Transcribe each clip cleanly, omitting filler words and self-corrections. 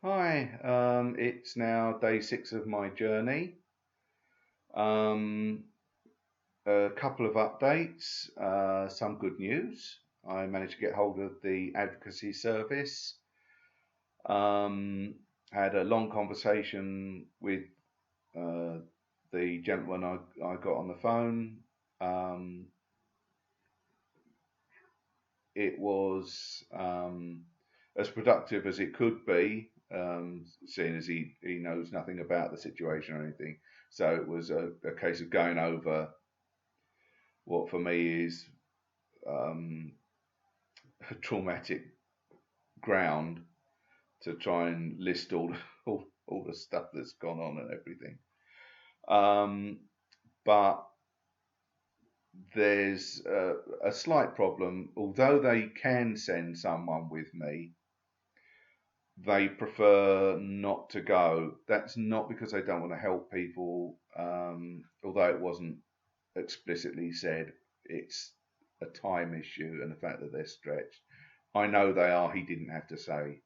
Hi, it's now day 6 of my journey. Um, a couple of updates, some good news. I managed to get hold of the Advocacy service. Um, had a long conversation with uh, the gentleman I got on the phone. Um, it was as productive as it could be, seeing as he knows nothing about the situation or anything. So it was a case of going over what for me is um, traumatic ground to try and list all the stuff that's gone on and everything. Um, but there's a slight problem. Although they can send someone with me, they prefer not to go. That's not because they don't want to help people, although it wasn't explicitly said. It's a time issue and the fact that they're stretched. I know they are. He didn't have to say,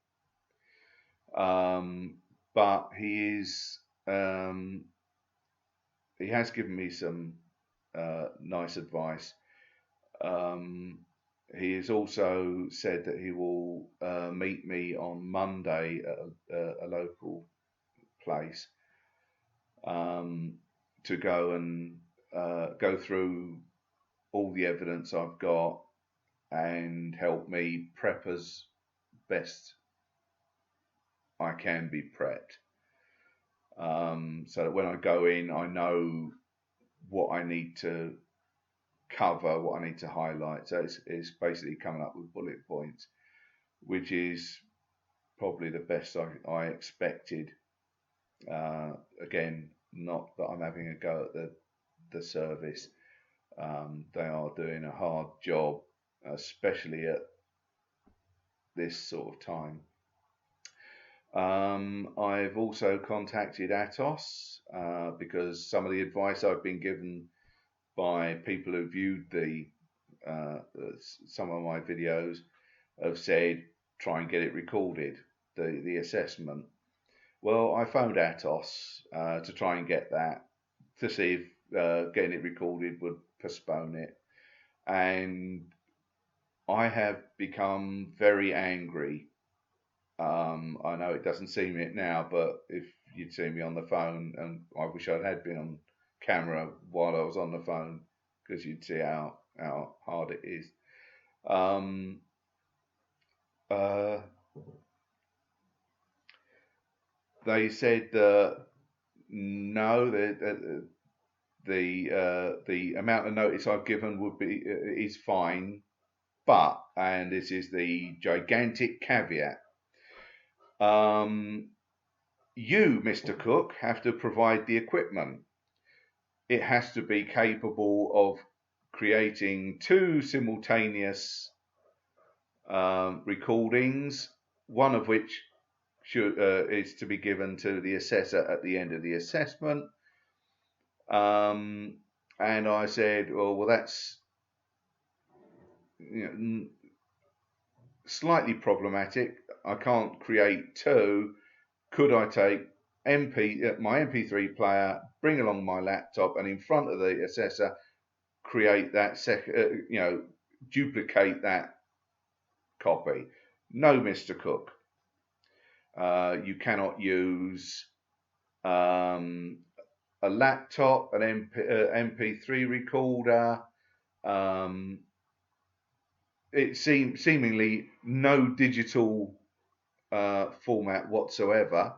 um, but he has given me some nice advice. Um, he has also said that he will meet me on Monday at a local place, um, to go and go through all the evidence I've got and help me prep as best I can be prepped. So that when I go in, I know what I need to cover, what I need to highlight. So it's basically coming up with bullet points, which is probably the best I expected. Again, not that I'm having a go at the service. They are doing a hard job, especially at this sort of time. I've also contacted Atos because some of the advice I've been given by people who viewed uh, some of my videos have said try and get it recorded, the assessment. Well, I phoned Atos to try and get that, to see if getting it recorded would postpone it, and I have become very angry. I know it doesn't seem it now, but if you'd seen me on the phone, and I wish I had been on camera while I was on the phone, because you'd see how hard it is. Um, uh, they said that no, the amount of notice I've given would be is fine, but, and this is the gigantic caveat, um, you, Mr. Cook, have to provide the equipment. It has to be capable of creating two simultaneous recordings, one of which is to be given to the assessor at the end of the assessment. Um, and I said, well, that's slightly problematic. I can't create two. Could I take my MP3 player, bring along my laptop, and in front of the assessor create that duplicate that copy? No, Mr. Cook. You cannot use um, a laptop, an MP3 recorder. Um, it seemingly no digital format whatsoever.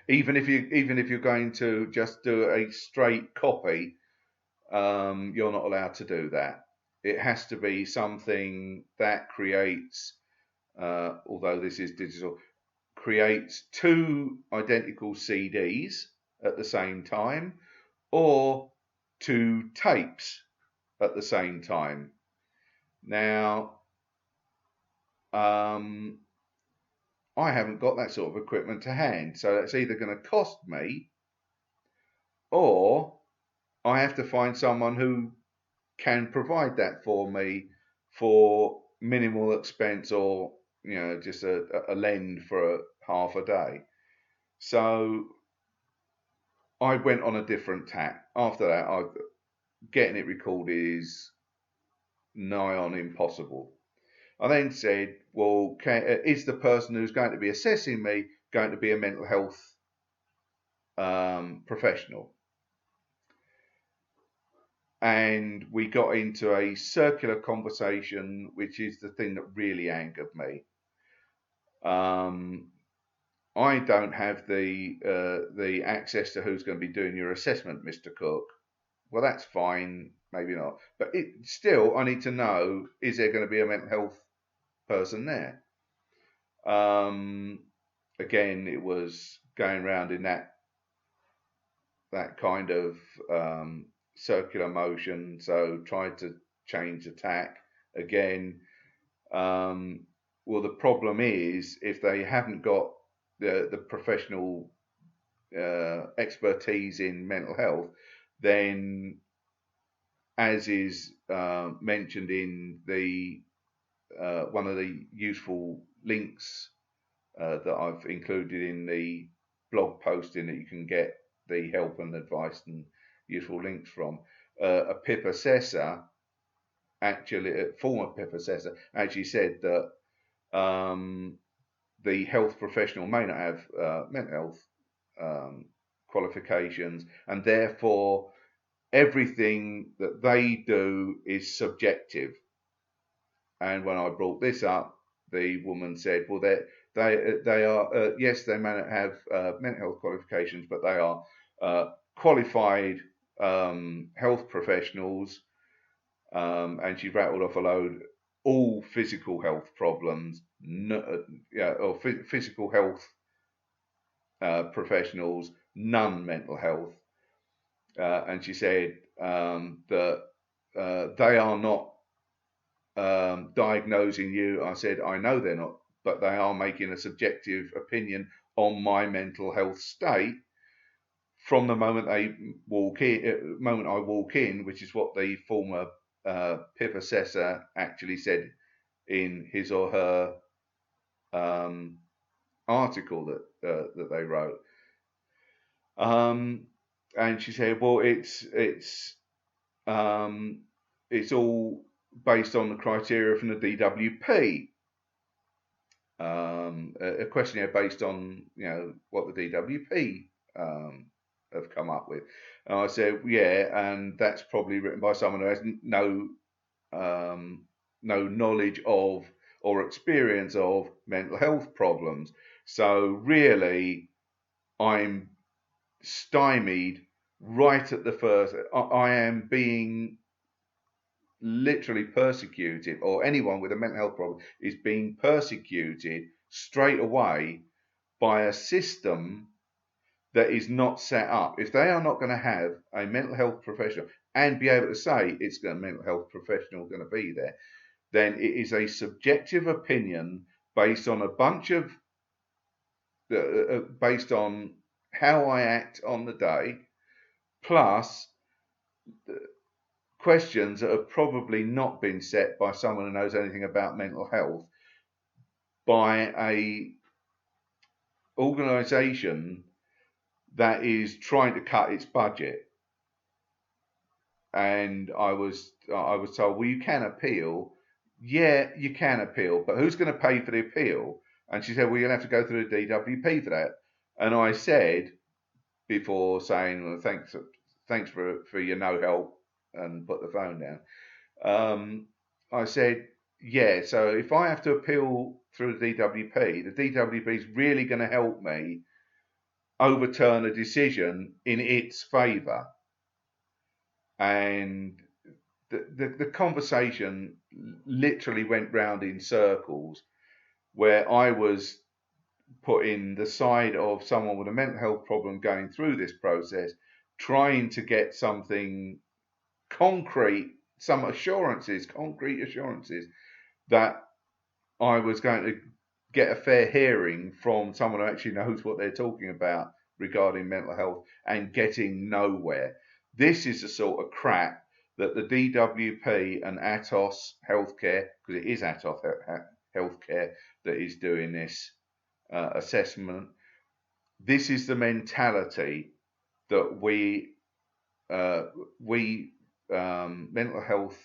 Even if you're going to just do a straight copy, you're not allowed to do that. It has to be something that creates, although this is digital, creates two identical CDs at the same time, or two tapes at the same time. Now, I haven't got that sort of equipment to hand, so that's either going to cost me, or I have to find someone who can provide that for me for minimal expense, or just a lend for half a day. So I went on a different tack. After that, getting it recorded is nigh on impossible. I then said, well, is the person who's going to be assessing me going to be a mental health professional? And we got into a circular conversation, which is the thing that really angered me. I don't have the access to who's going to be doing your assessment, Mr. Cook. Well, that's fine, maybe not. But still, I need to know, is there going to be a mental health person there? Again, it was going around in that kind of circular motion. So tried to change the tack again. Well, the problem is if they haven't got the professional expertise in mental health, then, as is mentioned in the one of the useful links that I've included in the blog posting that you can get the help and advice and useful links from, a PIP assessor, actually a former PIP assessor, actually said that the health professional may not have mental health qualifications, and therefore everything that they do is subjective. And when I brought this up, the woman said, well, they are, yes, they may not have mental health qualifications, but they are qualified health professionals. And she rattled off a load, all physical health problems, or physical health professionals, none mental health. And she said that they are not diagnosing you. I said, I know they're not, but they are making a subjective opinion on my mental health state from the moment I walk in, which is what the former PIP assessor actually said in his or her article that they wrote. And she said, well, it's all based on the criteria from the DWP, a questionnaire based on what the DWP have come up with. And I said, yeah, and that's probably written by someone who has no knowledge of or experience of mental health problems. So really, I'm stymied right at the first. I am being literally persecuted, or anyone with a mental health problem is being persecuted straight away by a system that is not set up. If they are not going to have a mental health professional and be able to say it's a mental health professional going to be there, then it is a subjective opinion based on a bunch of based on how I act on the day, plus questions that have probably not been set by someone who knows anything about mental health, by a organisation that is trying to cut its budget. And I was told, well, you can appeal. Yeah, you can appeal, but who's going to pay for the appeal? And she said, well, you'll have to go through the DWP for that. And I said, before saying, well, thanks for your no help, and put the phone down, I said, yeah, so if I have to appeal through the DWP is really going to help me overturn a decision in its favour. And the conversation literally went round in circles, where I was put in the side of someone with a mental health problem going through this process, trying to get something concrete, concrete assurances that I was going to get a fair hearing from someone who actually knows what they're talking about regarding mental health, and getting nowhere. This is the sort of crap that the DWP and Atos Healthcare, because it is Atos healthcare that is doing this assessment. This is the mentality that we mental health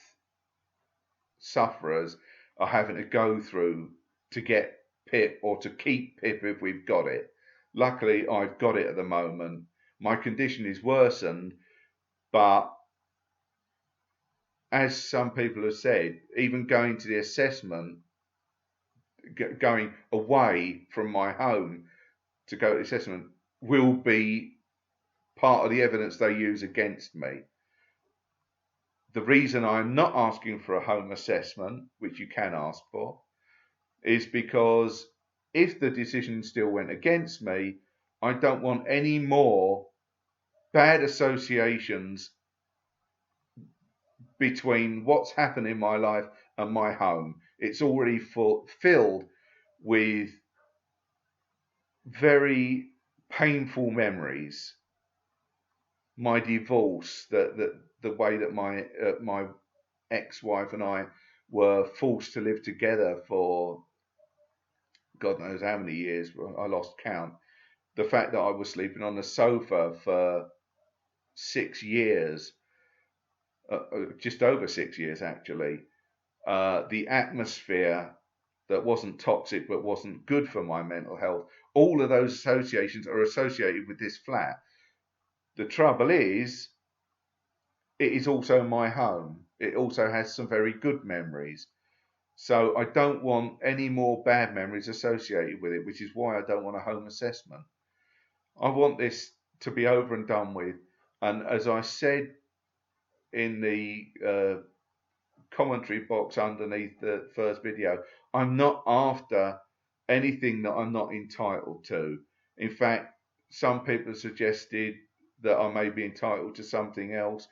sufferers are having to go through to get PIP or to keep PIP if we've got it. Luckily, I've got it at the moment. My condition is worsened, but as some people have said, even going to the assessment, going away from my home to go to the assessment will be part of the evidence they use against me. The reason I'm not asking for a home assessment, which you can ask for, is because if the decision still went against me, I don't want any more bad associations between what's happened in my life and my home. It's already filled with very painful memories. My divorce, the way that my ex-wife and I were forced to live together for God knows how many years, I lost count. The fact that I was sleeping on the sofa for 6 years, just over 6 years actually, the atmosphere that wasn't toxic but wasn't good for my mental health, all of those associations are associated with this flat. The trouble is, it is also my home. It also has some very good memories. So I don't want any more bad memories associated with it, which is why I don't want a home assessment. I want this to be over and done with. And as I said in the commentary box underneath the first video, I'm not after anything that I'm not entitled to. In fact, some people have suggested that I may be entitled to something else.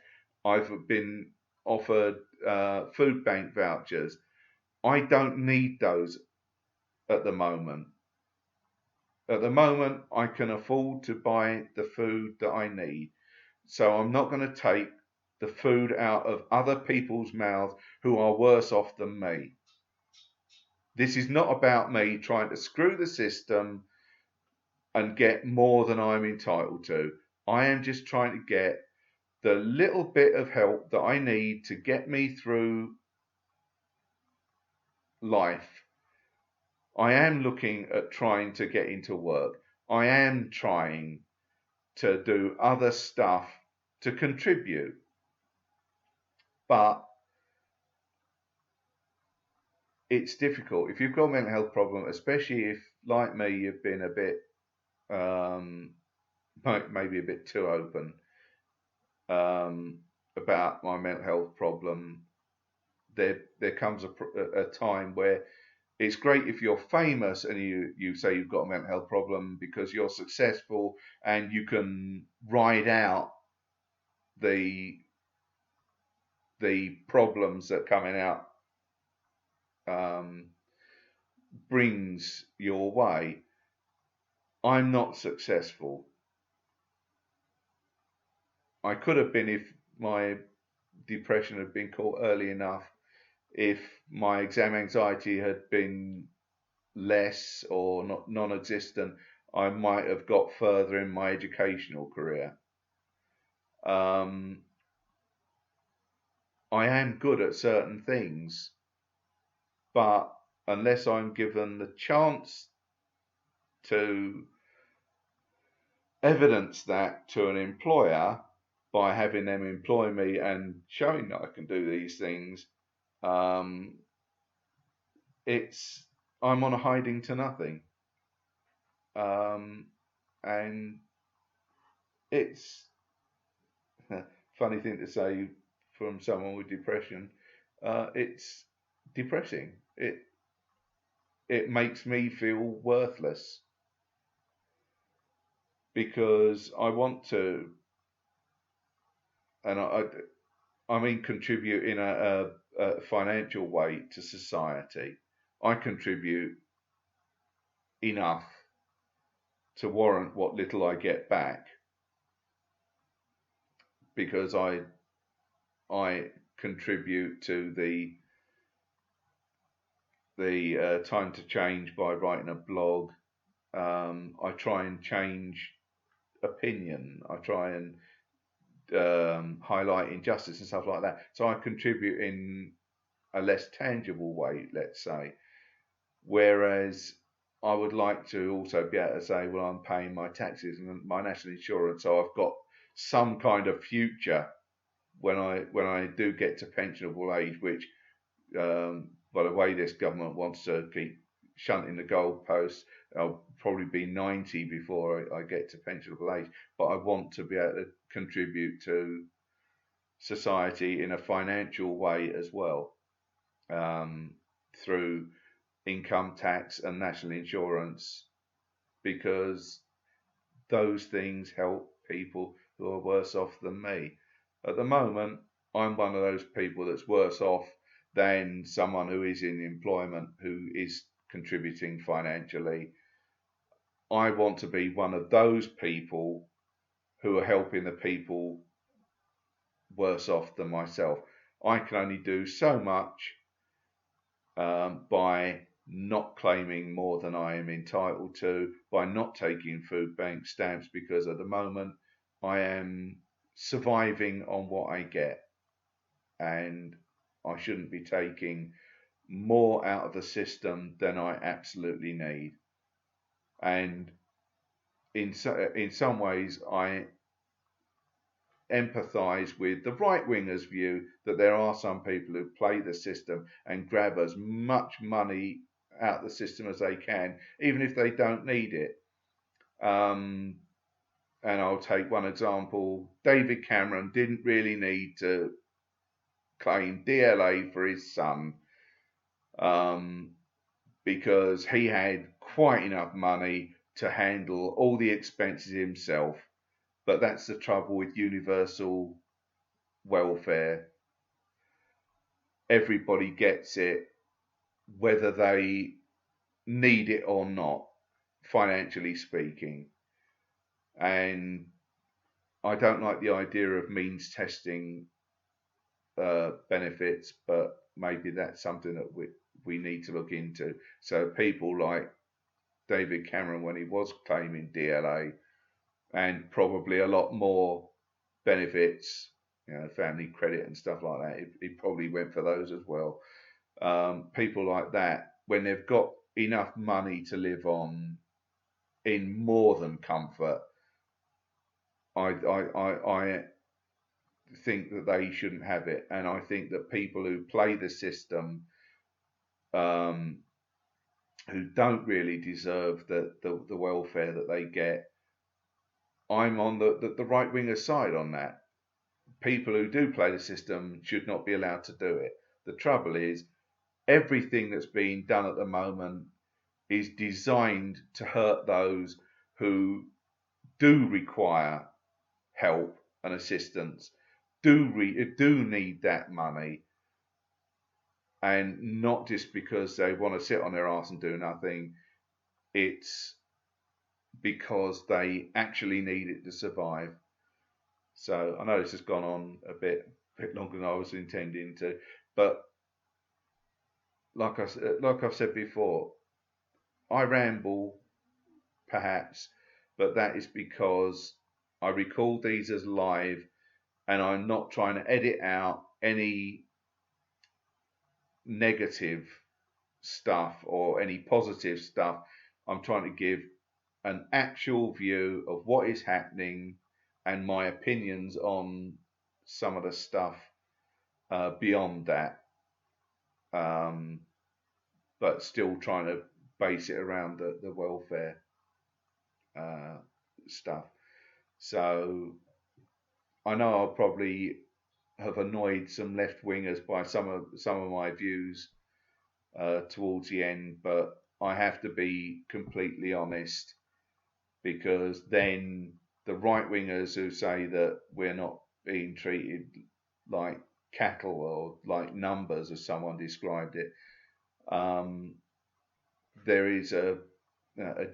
I've been offered food bank vouchers. I don't need those at the moment. At the moment, I can afford to buy the food that I need. So I'm not going to take the food out of other people's mouths who are worse off than me. This is not about me trying to screw the system and get more than I'm entitled to. I am just trying to get the little bit of help that I need to get me through life. I am looking at trying to get into work. I am trying to do other stuff to contribute. But it's difficult. If you've got a mental health problem, especially if, like me, you've been a bit, maybe a bit too open about my mental health problem, there comes a time where it's great if you're famous and you say you've got a mental health problem because you're successful and you can ride out the problems that coming out brings your way. I'm not successful. I could have been if my depression had been caught early enough, if my exam anxiety had been less or not non-existent, I might have got further in my educational career. I am good at certain things, but unless I'm given the chance to evidence that to an employer by having them employ me and showing that I can do these things, I'm on a hiding to nothing. And it's a funny thing to say from someone with depression. It's depressing. It makes me feel worthless because I want to, and I mean contribute in a financial way to society. I contribute enough to warrant what little I get back because I contribute to the the Time to Change by writing a blog. I try and change opinion. I try and highlight injustice and stuff like that. So I contribute in a less tangible way, let's say. Whereas I would like to also be able to say, well, I'm paying my taxes and my national insurance, so I've got some kind of future when I do get to pensionable age, which by the way this government wants to keep shunting the goalposts, I'll probably be 90 before I get to pensionable age, but I want to be able to contribute to society in a financial way as well, through income tax and national insurance, because those things help people who are worse off than me. At the moment, I'm one of those people that's worse off than someone who is in employment who is contributing financially. I want to be one of those people who are helping the people worse off than myself. I can only do so much by not claiming more than I am entitled to, by not taking food bank stamps, because at the moment I am surviving on what I get, and I shouldn't be taking more out of the system than I absolutely need. And in some ways I empathise with the right-wingers' view that there are some people who play the system and grab as much money out of the system as they can, even if they don't need it. And I'll take one example. David Cameron didn't really need to claim DLA for his son, because he had quite enough money to handle all the expenses himself. But that's the trouble with universal welfare. Everybody gets it, whether they need it or not, financially speaking. And I don't like the idea of means testing benefits, but maybe that's something that we need to look into. So people like David Cameron, when he was claiming DLA, and probably a lot more benefits, family credit and stuff like that, he probably went for those as well. People like that, when they've got enough money to live on in more than comfort, I think that they shouldn't have it. And I think that people who play the system, who don't really deserve the welfare that they get, I'm on the right-winger side on that. People who do play the system should not be allowed to do it. The trouble is, everything that's being done at the moment is designed to hurt those who do require help and assistance, do need that money, and not just because they want to sit on their arse and do nothing. It's because they actually need it to survive. So I know this has gone on a bit longer than I was intending to, but like I've said before, I ramble perhaps, but that is because I record these as live, and I'm not trying to edit out any negative stuff or any positive stuff. I'm trying to give an actual view of what is happening and my opinions on some of the stuff beyond that, but still trying to base it around the welfare stuff. So I know I'll probably have annoyed some left-wingers by some of my views towards the end, but I have to be completely honest, because then the right-wingers who say that we're not being treated like cattle or like numbers, as someone described it, there is a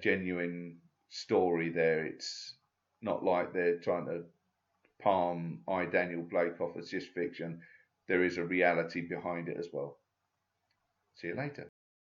genuine story there. It's not like they're trying to palm I, Daniel Blake, off as just fiction. There is a reality behind it as well. See you later.